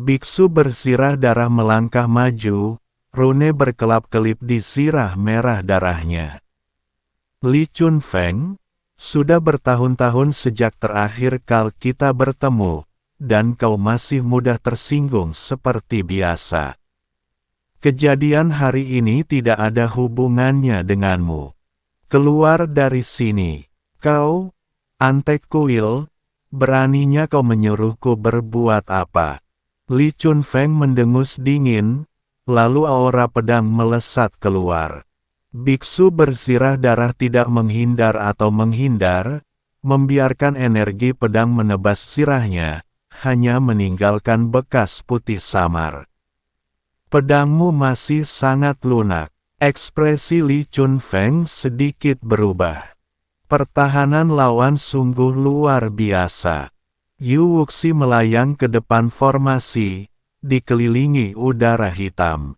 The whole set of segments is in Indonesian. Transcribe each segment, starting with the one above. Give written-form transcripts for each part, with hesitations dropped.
Biksu bersirah darah melangkah maju, rune berkelap-kelip di sirah merah darahnya. Li Chunfeng, sudah bertahun-tahun sejak terakhir kali kita bertemu, dan kau masih mudah tersinggung seperti biasa. Kejadian hari ini tidak ada hubungannya denganmu. Keluar dari sini. Kau, Antek Kuil, beraninya kau menyuruhku berbuat apa? Li Chunfeng mendengus dingin, lalu aura pedang melesat keluar. Biksu bersirah darah tidak menghindar atau menghindar, membiarkan energi pedang menebas sirahnya, hanya meninggalkan bekas putih samar. Pedangmu masih sangat lunak. Ekspresi Li Chunfeng sedikit berubah. Pertahanan lawan sungguh luar biasa. Yu Wuxi melayang ke depan formasi, dikelilingi udara hitam.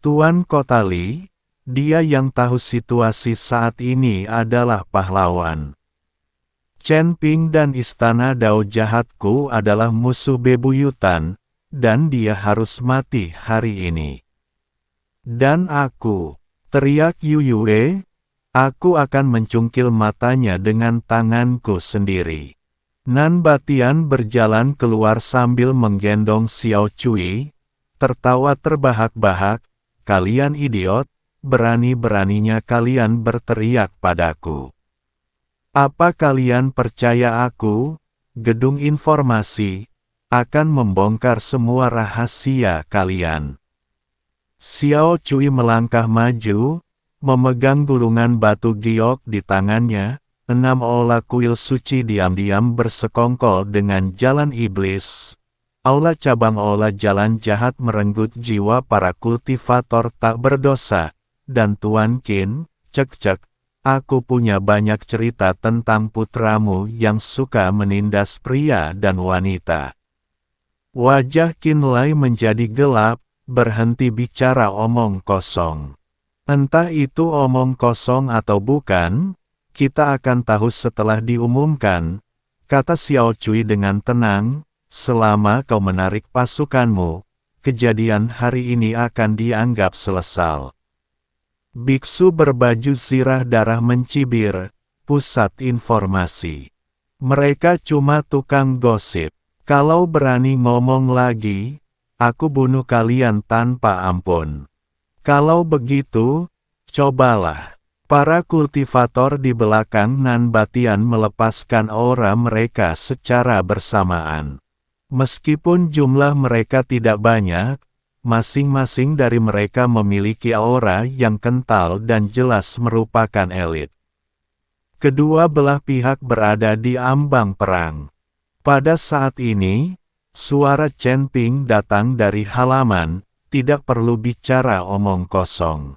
Tuan Kota Li, dia yang tahu situasi saat ini adalah pahlawan. Chen Ping dan Istana Dao Jahatku adalah musuh bebuyutan, dan dia harus mati hari ini. Dan aku, teriak Yu Yue, aku akan mencungkil matanya dengan tanganku sendiri. Nan Batian berjalan keluar sambil menggendong Xiao Cui, tertawa terbahak-bahak, kalian idiot, berani-beraninya kalian berteriak padaku. Apa kalian percaya aku, gedung informasi, akan membongkar semua rahasia kalian? Xiao Cui melangkah maju, memegang gulungan batu giok di tangannya. 6 aula kuil suci diam-diam bersekongkol dengan jalan iblis. Aula cabang aula jalan jahat merenggut jiwa para kultivator tak berdosa. Dan Tuan Qin, cek-cek, aku punya banyak cerita tentang putramu yang suka menindas pria dan wanita. Wajah Qin Lai menjadi gelap, berhenti bicara omong kosong. Entah itu omong kosong atau bukan, kita akan tahu setelah diumumkan, kata Xiao Cui dengan tenang, selama kau menarik pasukanmu, kejadian hari ini akan dianggap selesai. Biksu berbaju zirah darah mencibir, pusat informasi. Mereka cuma tukang gosip. Kalau berani ngomong lagi, aku bunuh kalian tanpa ampun. Kalau begitu, cobalah. Para kultivator di belakang Nan Batian melepaskan aura mereka secara bersamaan. Meskipun jumlah mereka tidak banyak, masing-masing dari mereka memiliki aura yang kental dan jelas merupakan elit. Kedua belah pihak berada di ambang perang. Pada saat ini, suara Chen Ping datang dari halaman, tidak perlu bicara omong kosong.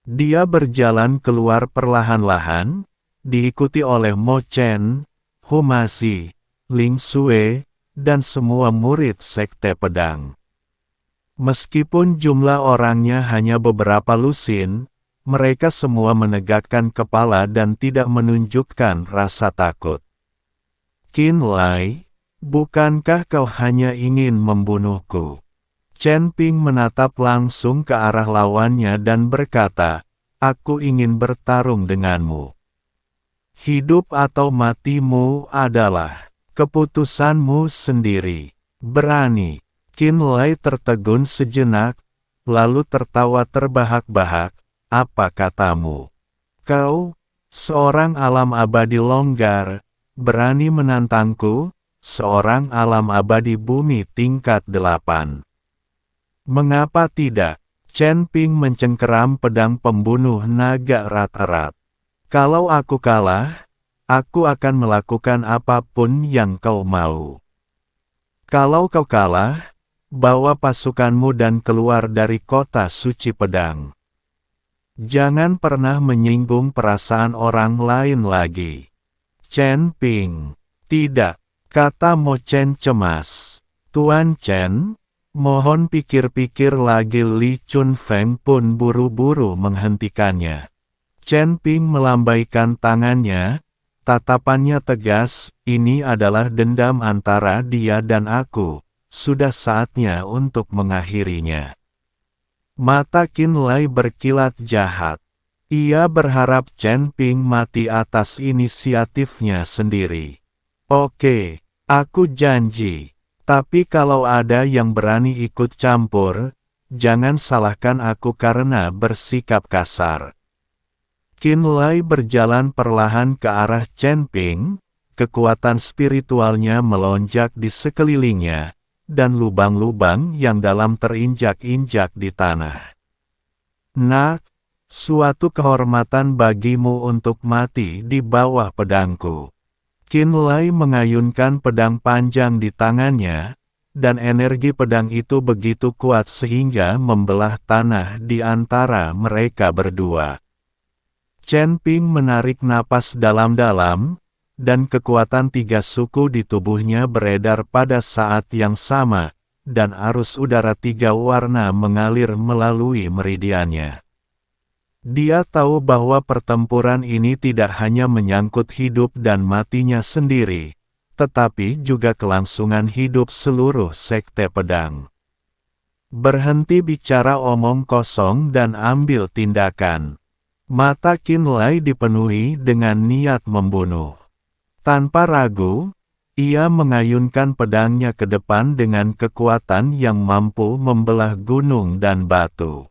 Dia berjalan keluar perlahan-lahan, diikuti oleh Mo Chen, Humasi, Ling Sui, dan semua murid sekte pedang. Meskipun jumlah orangnya hanya beberapa lusin, mereka semua menegakkan kepala dan tidak menunjukkan rasa takut. Qin Lai, bukankah kau hanya ingin membunuhku? Chen Ping menatap langsung ke arah lawannya dan berkata, aku ingin bertarung denganmu. Hidup atau matimu adalah keputusanmu sendiri. Berani. Qin Lai tertegun sejenak, lalu tertawa terbahak-bahak, apa katamu? Kau, seorang alam abadi longgar, berani menantangku, seorang alam abadi bumi tingkat 8. Mengapa tidak? Chen Ping mencengkeram pedang pembunuh naga rat-rat. Kalau aku kalah, aku akan melakukan apapun yang kau mau. Kalau kau kalah, bawa pasukanmu dan keluar dari kota suci pedang. Jangan pernah menyinggung perasaan orang lain lagi. Chen Ping. Tidak, kata Mo Chen cemas. Tuan Chen, mohon pikir-pikir lagi. Li Chunfeng pun buru-buru menghentikannya. Chen Ping melambaikan tangannya, tatapannya tegas, ini adalah dendam antara dia dan aku, sudah saatnya untuk mengakhirinya. Mata Qin Lai berkilat jahat. Ia berharap Chen Ping mati atas inisiatifnya sendiri. Oke, aku janji. Tapi kalau ada yang berani ikut campur, jangan salahkan aku karena bersikap kasar. Qin Lai berjalan perlahan ke arah Chen Ping, kekuatan spiritualnya melonjak di sekelilingnya, dan lubang-lubang yang dalam terinjak-injak di tanah. Nak, suatu kehormatan bagimu untuk mati di bawah pedangku. Qin Lai mengayunkan pedang panjang di tangannya, dan energi pedang itu begitu kuat sehingga membelah tanah di antara mereka berdua. Chen Ping menarik napas dalam-dalam, dan kekuatan 3 suku di tubuhnya beredar pada saat yang sama, dan arus udara 3 warna mengalir melalui meridiannya. Dia tahu bahwa pertempuran ini tidak hanya menyangkut hidup dan matinya sendiri, tetapi juga kelangsungan hidup seluruh sekte pedang. Berhenti bicara omong kosong dan ambil tindakan. Mata Qin Lai dipenuhi dengan niat membunuh. Tanpa ragu, ia mengayunkan pedangnya ke depan dengan kekuatan yang mampu membelah gunung dan batu.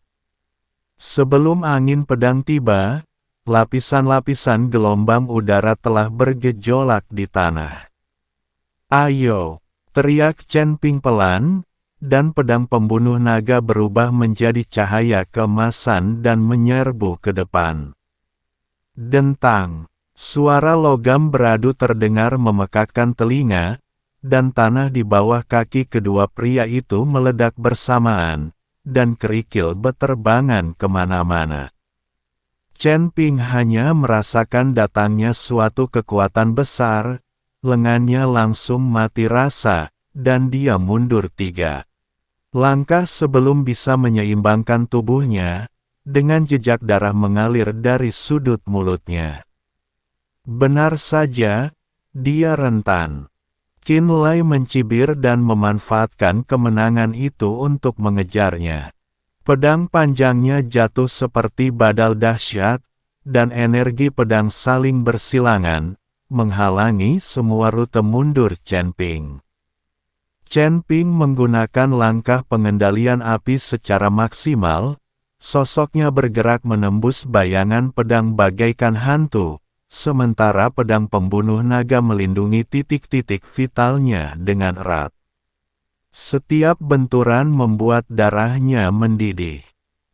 Sebelum angin pedang tiba, lapisan-lapisan gelombang udara telah bergejolak di tanah. "Ayo!" teriak Chen Ping pelan, dan pedang pembunuh naga berubah menjadi cahaya keemasan dan menyerbu ke depan. Dentang! Suara logam beradu terdengar memekakkan telinga, dan tanah di bawah kaki kedua pria itu meledak bersamaan, dan kerikil beterbangan kemana-mana. Chen Ping hanya merasakan datangnya suatu kekuatan besar, lengannya langsung mati rasa, dan dia mundur 3 langkah sebelum bisa menyeimbangkan tubuhnya, dengan jejak darah mengalir dari sudut mulutnya. Benar saja, dia rentan. Qin Lai mencibir dan memanfaatkan kemenangan itu untuk mengejarnya. Pedang panjangnya jatuh seperti badal dahsyat, dan energi pedang saling bersilangan, menghalangi semua rute mundur Chen Ping. Chen Ping menggunakan langkah pengendalian api secara maksimal, sosoknya bergerak menembus bayangan pedang bagaikan hantu, sementara pedang pembunuh naga melindungi titik-titik vitalnya dengan erat. Setiap benturan membuat darahnya mendidih.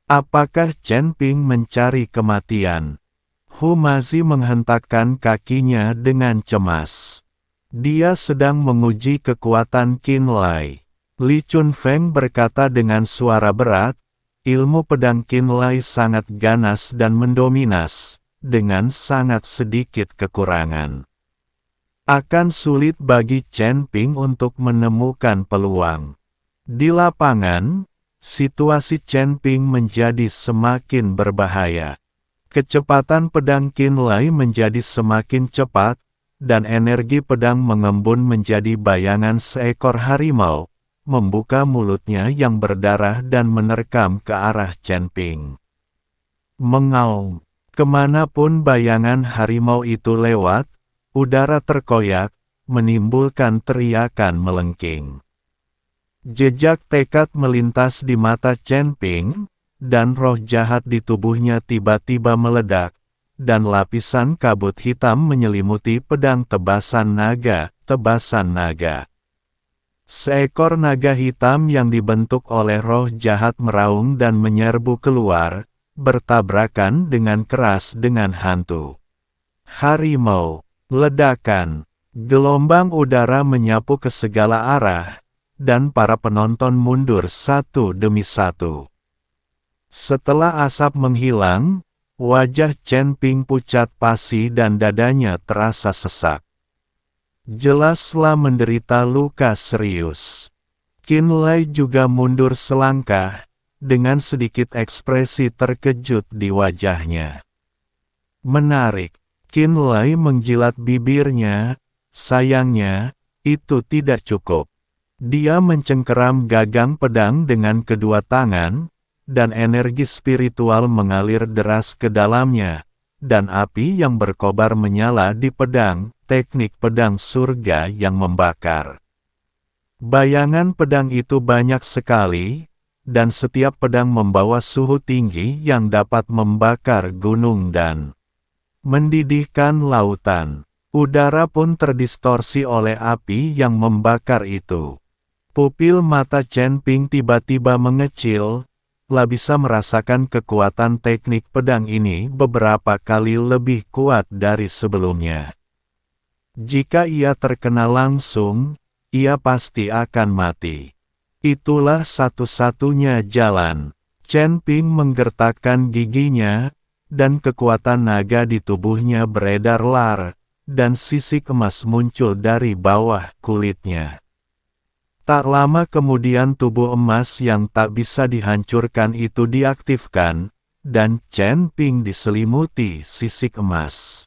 Apakah Chen Ping mencari kematian? Hu Mazi menghentakkan kakinya dengan cemas. Dia sedang menguji kekuatan Qin Lai. Li Chunfeng berkata dengan suara berat, ilmu pedang Qin Lai sangat ganas dan mendominas, dengan sangat sedikit kekurangan. Akan sulit bagi Chen Ping untuk menemukan peluang. Di lapangan, situasi Chen Ping menjadi semakin berbahaya. Kecepatan pedang Qin Lai menjadi semakin cepat, dan energi pedang mengembun menjadi bayangan seekor harimau, membuka mulutnya yang berdarah dan menerkam ke arah Chen Ping. Mengaum. Kemanapun bayangan harimau itu lewat, udara terkoyak, menimbulkan teriakan melengking. Jejak tekad melintas di mata Chen Ping, dan roh jahat di tubuhnya tiba-tiba meledak, dan lapisan kabut hitam menyelimuti pedang tebasan naga. Seekor naga hitam yang dibentuk oleh roh jahat meraung dan menyerbu keluar, bertabrakan dengan keras dengan hantu. Harimau, ledakan, gelombang udara menyapu ke segala arah, dan para penonton mundur satu demi satu. Setelah asap menghilang, wajah Chen Ping pucat pasi dan dadanya terasa sesak. Jelaslah menderita luka serius. Qin Lai juga mundur selangkah, dengan sedikit ekspresi terkejut di wajahnya. Menarik, Qin Lai menjilat bibirnya, sayangnya, itu tidak cukup. Dia mencengkeram gagang pedang dengan kedua tangan, dan energi spiritual mengalir deras ke dalamnya, dan api yang berkobar menyala di pedang, teknik pedang surga yang membakar. Bayangan pedang itu banyak sekali, dan setiap pedang membawa suhu tinggi yang dapat membakar gunung dan mendidihkan lautan. Udara pun terdistorsi oleh api yang membakar itu. Pupil mata Chen Ping tiba-tiba mengecil, bisa merasakan kekuatan teknik pedang ini beberapa kali lebih kuat dari sebelumnya. Jika ia terkena langsung, ia pasti akan mati. Itulah satu-satunya jalan. Chen Ping menggertakkan giginya, dan kekuatan naga di tubuhnya beredar lar, dan sisik emas muncul dari bawah kulitnya. Tak lama kemudian tubuh emas yang tak bisa dihancurkan itu diaktifkan, dan Chen Ping diselimuti sisik emas.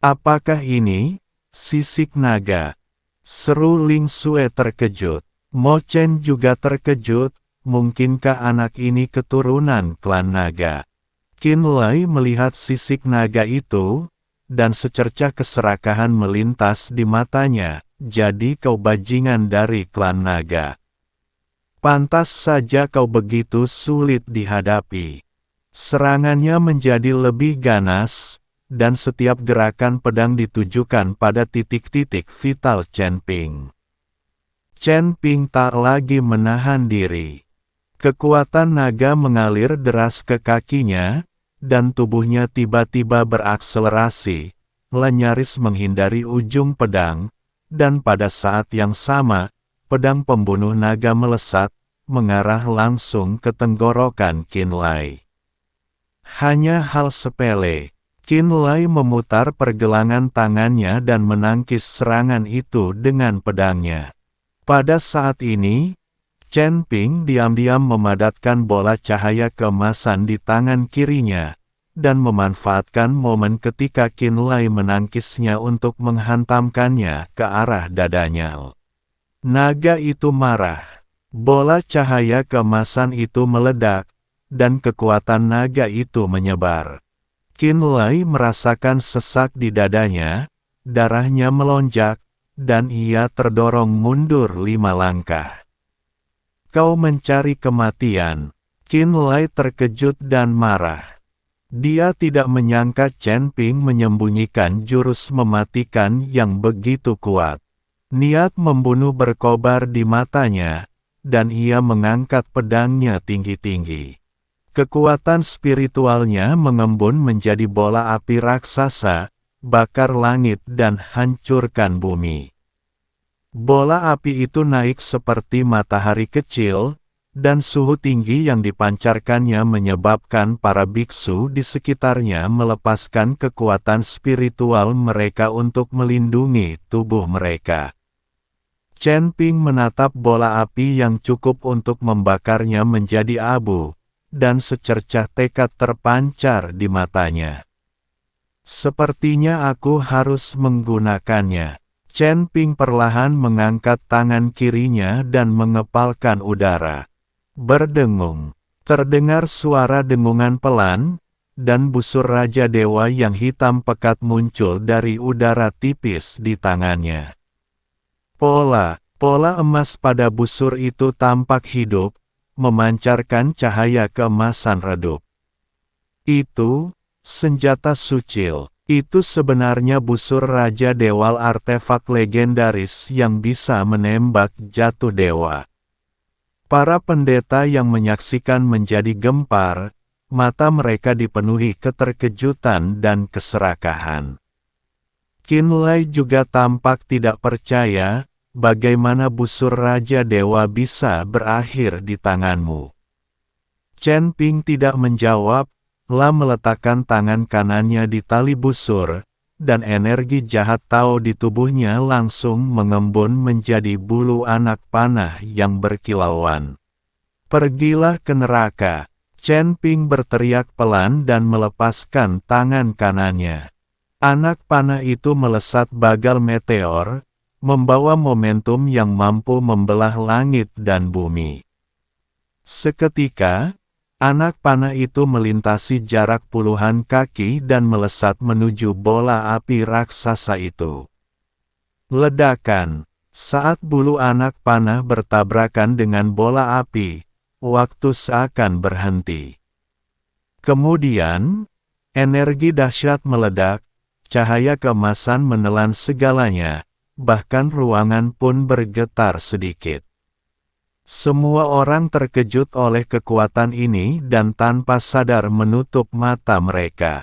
Apakah ini sisik naga? Seru Ling Xue terkejut. Mo Chen juga terkejut, mungkinkah anak ini keturunan klan naga? Qin Lai melihat sisik naga itu, dan secercah keserakahan melintas di matanya. Jadi kau bajingan dari klan naga. Pantas saja kau begitu sulit dihadapi. Serangannya menjadi lebih ganas, dan setiap gerakan pedang ditujukan pada titik-titik vital Chen Ping. Chen Ping tak lagi menahan diri. Kekuatan naga mengalir deras ke kakinya, dan tubuhnya tiba-tiba berakselerasi, nyaris menghindari ujung pedang, dan pada saat yang sama, pedang pembunuh naga melesat, mengarah langsung ke tenggorokan Qin Lai. Hanya hal sepele, Qin Lai memutar pergelangan tangannya dan menangkis serangan itu dengan pedangnya. Pada saat ini, Chen Ping diam-diam memadatkan bola cahaya keemasan di tangan kirinya, dan memanfaatkan momen ketika Qin Lai menangkisnya untuk menghantamkannya ke arah dadanya. Naga itu marah. Bola cahaya keemasan itu meledak, dan kekuatan naga itu menyebar. Qin Lai merasakan sesak di dadanya, darahnya melonjak, dan ia terdorong mundur 5 langkah. Kau mencari kematian. Qin Lai terkejut dan marah. Dia tidak menyangka Chen Ping menyembunyikan jurus mematikan yang begitu kuat. Niat membunuh berkobar di matanya, dan ia mengangkat pedangnya tinggi-tinggi. Kekuatan spiritualnya mengembun menjadi bola api raksasa, bakar langit dan hancurkan bumi. Bola api itu naik seperti matahari kecil, dan suhu tinggi yang dipancarkannya menyebabkan para biksu di sekitarnya melepaskan kekuatan spiritual mereka untuk melindungi tubuh mereka. Chen Ping menatap bola api yang cukup untuk membakarnya menjadi abu, dan secercah tekad terpancar di matanya. Sepertinya aku harus menggunakannya. Chen Ping perlahan mengangkat tangan kirinya dan mengepalkan udara. Berdengung. Terdengar suara dengungan pelan, dan busur Raja Dewa yang hitam pekat muncul dari udara tipis di tangannya. Pola emas pada busur itu tampak hidup, memancarkan cahaya keemasan redup. Itu senjata sucil. Itu sebenarnya busur Raja Dewa, artefak legendaris yang bisa menembak jatuh dewa. Para pendeta yang menyaksikan menjadi gempar, mata mereka dipenuhi keterkejutan dan keserakahan. Qin Lai juga tampak tidak percaya, bagaimana busur Raja Dewa bisa berakhir di tanganmu. Chen Ping tidak menjawab, meletakkan tangan kanannya di tali busur, dan energi jahat Tao di tubuhnya langsung mengembun menjadi bulu anak panah yang berkilauan. Pergilah ke neraka. Chen Ping berteriak pelan dan melepaskan tangan kanannya. Anak panah itu melesat bagal meteor, membawa momentum yang mampu membelah langit dan bumi. Seketika, anak panah itu melintasi jarak puluhan kaki dan melesat menuju bola api raksasa itu. Ledakan. Saat bulu anak panah bertabrakan dengan bola api, waktu seakan berhenti. Kemudian, energi dahsyat meledak, cahaya keemasan menelan segalanya, bahkan ruangan pun bergetar sedikit. Semua orang terkejut oleh kekuatan ini dan tanpa sadar menutup mata mereka.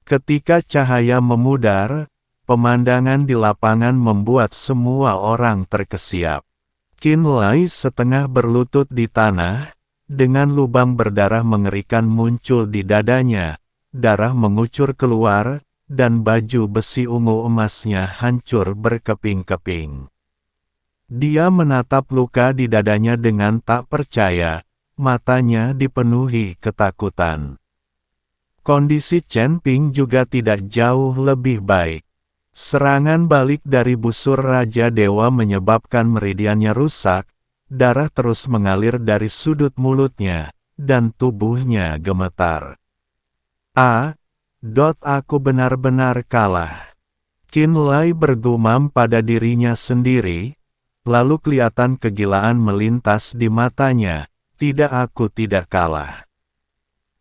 Ketika cahaya memudar, pemandangan di lapangan membuat semua orang terkesiap. Qin Lai setengah berlutut di tanah, dengan lubang berdarah mengerikan muncul di dadanya, darah mengucur keluar, dan baju besi ungu emasnya hancur berkeping-keping. Dia menatap luka di dadanya dengan tak percaya, matanya dipenuhi ketakutan. Kondisi Chen Ping juga tidak jauh lebih baik. Serangan balik dari busur Raja Dewa menyebabkan meridiannya rusak, darah terus mengalir dari sudut mulutnya, dan tubuhnya gemetar. Aku benar-benar kalah. Qin Lai bergumam pada dirinya sendiri, lalu kelihatan kegilaan melintas di matanya, aku tidak kalah.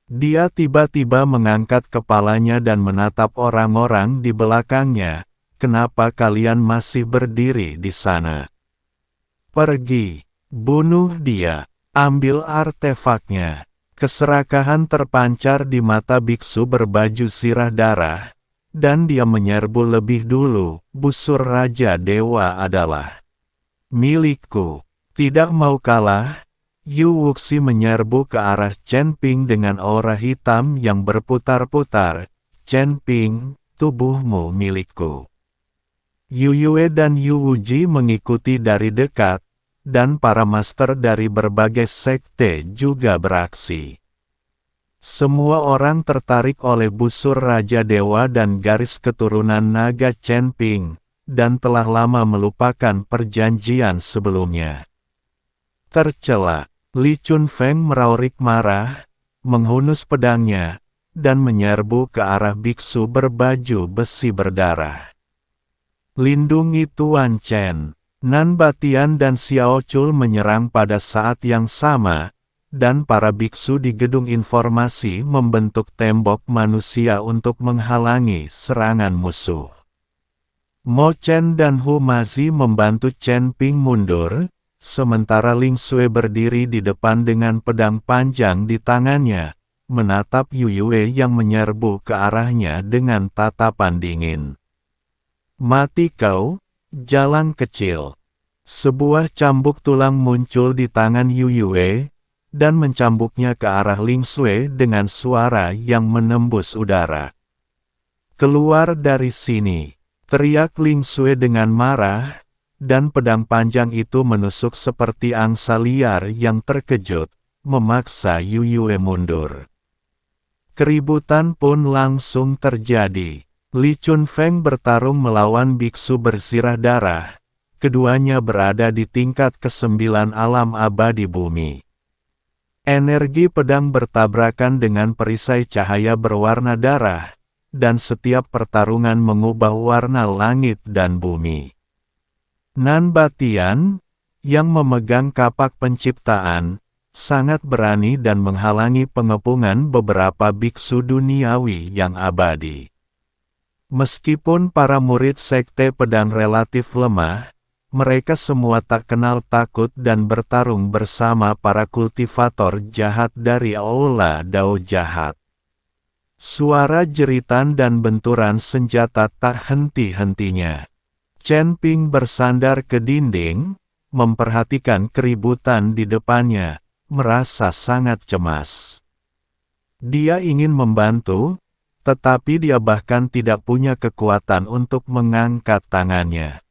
Dia tiba-tiba mengangkat kepalanya dan menatap orang-orang di belakangnya. Kenapa kalian masih berdiri di sana? Pergi, bunuh dia, ambil artefaknya. Keserakahan terpancar di mata biksu berbaju sirah darah, dan dia menyerbu lebih dulu. Busur Raja Dewa adalah milikku. Tidak mau kalah, Yu Wuxi menyerbu ke arah Chen Ping dengan aura hitam yang berputar-putar. Chen Ping, tubuhmu milikku. Yu Yue dan Yu Wuji mengikuti dari dekat, dan para master dari berbagai sekte juga beraksi. Semua orang tertarik oleh busur Raja Dewa dan garis keturunan naga Chen Ping, dan telah lama melupakan perjanjian sebelumnya. Tercela. Li Chunfeng meraurik marah, menghunus pedangnya, dan menyerbu ke arah biksu berbaju besi berdarah. Lindungi Tuan Chen. Nan Batian dan Xiao Chul menyerang pada saat yang sama, dan para biksu di gedung informasi membentuk tembok manusia untuk menghalangi serangan musuh. Mo Chen dan Hu Mazi membantu Chen Ping mundur, sementara Ling Xue berdiri di depan dengan pedang panjang di tangannya, menatap Yu Yue yang menyerbu ke arahnya dengan tatapan dingin. Mati kau, jalan kecil. Sebuah cambuk tulang muncul di tangan Yu Yue, dan mencambuknya ke arah Ling Xue dengan suara yang menembus udara. Keluar dari sini, teriak Ling Xue dengan marah, dan pedang panjang itu menusuk seperti angsa liar yang terkejut, memaksa Yu Yue mundur. Keributan pun langsung terjadi. Li Chunfeng bertarung melawan biksu bersirah darah. Keduanya berada di tingkat ke-9 alam abadi bumi. Energi pedang bertabrakan dengan perisai cahaya berwarna darah, dan setiap pertarungan mengubah warna langit dan bumi. Nan Batian, yang memegang kapak penciptaan, sangat berani dan menghalangi pengepungan beberapa biksu duniawi yang abadi. Meskipun para murid sekte pedang relatif lemah, mereka semua tak kenal takut dan bertarung bersama para kultivator jahat dari Aula Dao Jahat. Suara jeritan dan benturan senjata tak henti-hentinya. Chen Ping bersandar ke dinding, memperhatikan keributan di depannya, merasa sangat cemas. Dia ingin membantu, tetapi dia bahkan tidak punya kekuatan untuk mengangkat tangannya.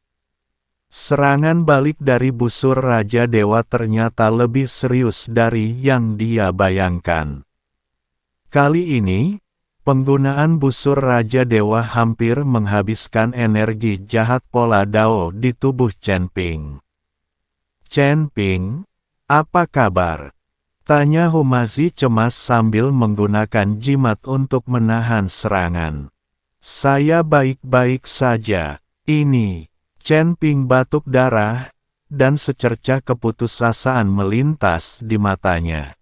Serangan balik dari busur Raja Dewa ternyata lebih serius dari yang dia bayangkan. Kali ini, Penggunaan busur Raja Dewa hampir menghabiskan energi jahat pola Dao di tubuh Chen Ping. "Chen Ping, apa kabar?" tanya Humazi cemas sambil menggunakan jimat untuk menahan serangan. "Saya baik-baik saja." Ini, Chen Ping batuk darah, dan secercah keputusasaan melintas di matanya.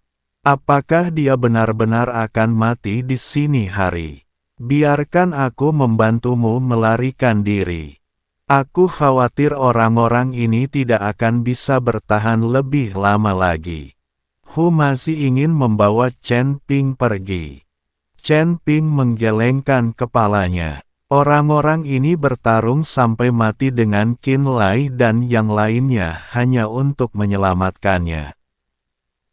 Apakah dia benar-benar akan mati di sini hari? Biarkan aku membantumu melarikan diri. Aku khawatir orang-orang ini tidak akan bisa bertahan lebih lama lagi. Hu masih ingin membawa Chen Ping pergi. Chen Ping menggelengkan kepalanya. Orang-orang ini bertarung sampai mati dengan Qin Lai dan yang lainnya hanya untuk menyelamatkannya.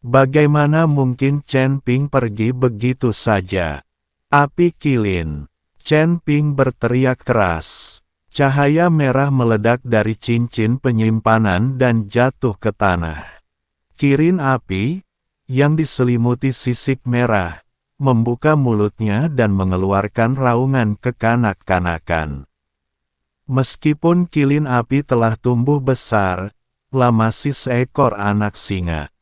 Bagaimana mungkin Chen Ping pergi begitu saja? Api kilin. Chen Ping berteriak keras. Cahaya merah meledak dari cincin penyimpanan dan jatuh ke tanah. Kirin api, yang diselimuti sisik merah, membuka mulutnya dan mengeluarkan raungan kekanak-kanakan. Meskipun kilin api telah tumbuh besar, masih seekor anak singa.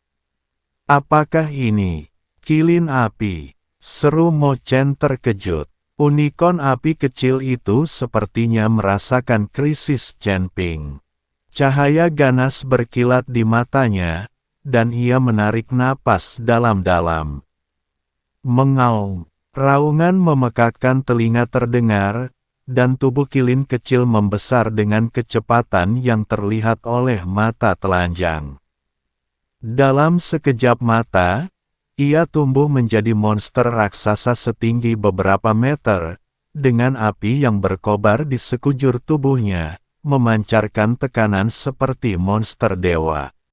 "Apakah ini kilin api?" seru Mo Chen terkejut. Unicorn api kecil itu sepertinya merasakan krisis Chen Ping. Cahaya ganas berkilat di matanya, dan ia menarik napas dalam-dalam. Mengaum, raungan memekakkan telinga terdengar, dan tubuh kilin kecil membesar dengan kecepatan yang terlihat oleh mata telanjang. Dalam sekejap mata, ia tumbuh menjadi monster raksasa setinggi beberapa meter, dengan api yang berkobar di sekujur tubuhnya, memancarkan tekanan seperti monster dewa.